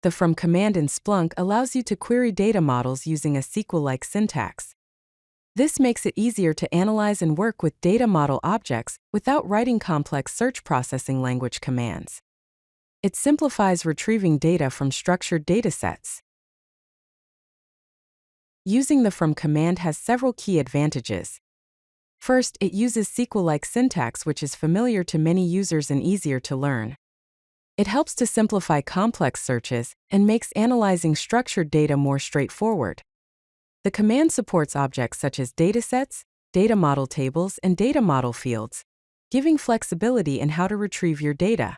The from command in Splunk allows you to query data models using a SQL-like syntax. This makes it easier to analyze and work with data model objects without writing complex search processing language commands. It simplifies retrieving data from structured datasets. Using the from command has several key advantages. First, it uses SQL-like syntax, which is familiar to many users and easier to learn. It helps to simplify complex searches and makes analyzing structured data more straightforward. The command supports objects such as datasets, data model tables, and data model fields, giving flexibility in how to retrieve your data.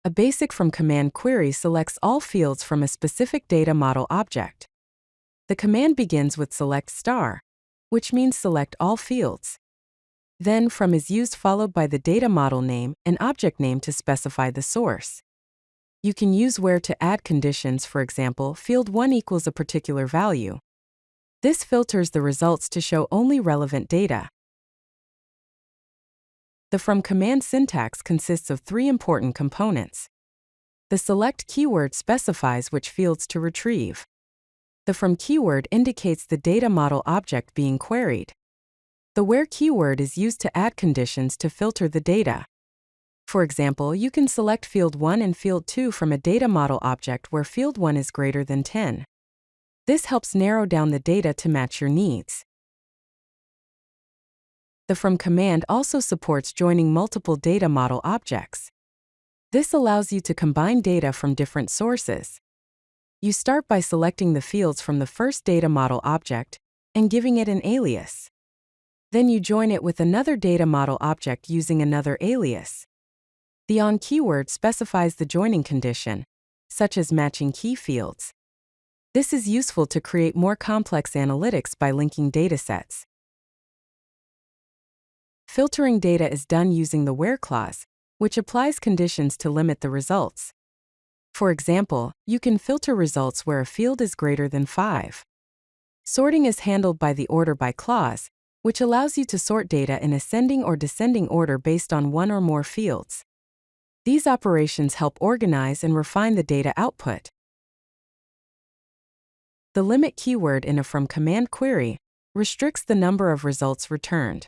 A basic from command query selects all fields from a specific data model object. The command begins with select star, which means select all fields. Then from is used followed by the data model name and object name to specify the source. You can use where to add conditions, for example, field 1 equals a particular value. This filters the results to show only relevant data. The from command syntax consists of 3 important components. The select keyword specifies which fields to retrieve. The from keyword indicates the data model object being queried. The where keyword is used to add conditions to filter the data. For example, you can select field 1 and field 2 from a data model object where field 1 is greater than 10. This helps narrow down the data to match your needs. The from command also supports joining multiple data model objects. This allows you to combine data from different sources. You start by selecting the fields from the first data model object and giving it an alias. Then you join it with another data model object using another alias. The on keyword specifies the joining condition, such as matching key fields. This is useful to create more complex analytics by linking datasets. Filtering data is done using the where clause, which applies conditions to limit the results. For example, you can filter results where a field is greater than 5. Sorting is handled by the order by clause, which allows you to sort data in ascending or descending order based on one or more fields. These operations help organize and refine the data output. The limit keyword in a from command query restricts the number of results returned.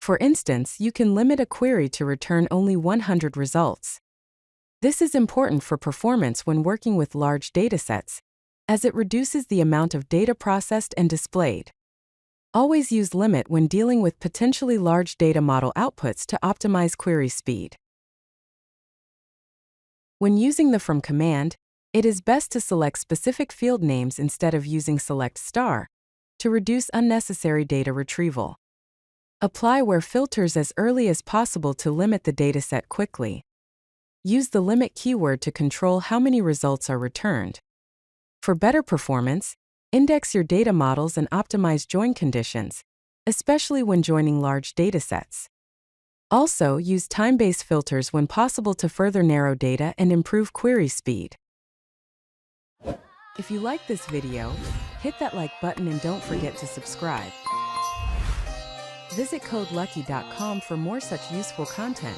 For instance, you can limit a query to return only 100 results. This is important for performance when working with large datasets, as it reduces the amount of data processed and displayed. Always use limit when dealing with potentially large data model outputs to optimize query speed. When using the from command, it is best to select specific field names instead of using select star to reduce unnecessary data retrieval. Apply where filters as early as possible to limit the dataset quickly. Use the limit keyword to control how many results are returned. For better performance, index your data models and optimize join conditions, especially when joining large datasets. Also, use time-based filters when possible to further narrow data and improve query speed. If you like this video, hit that like button and don't forget to subscribe. Visit CodeLucky.com for more such useful content.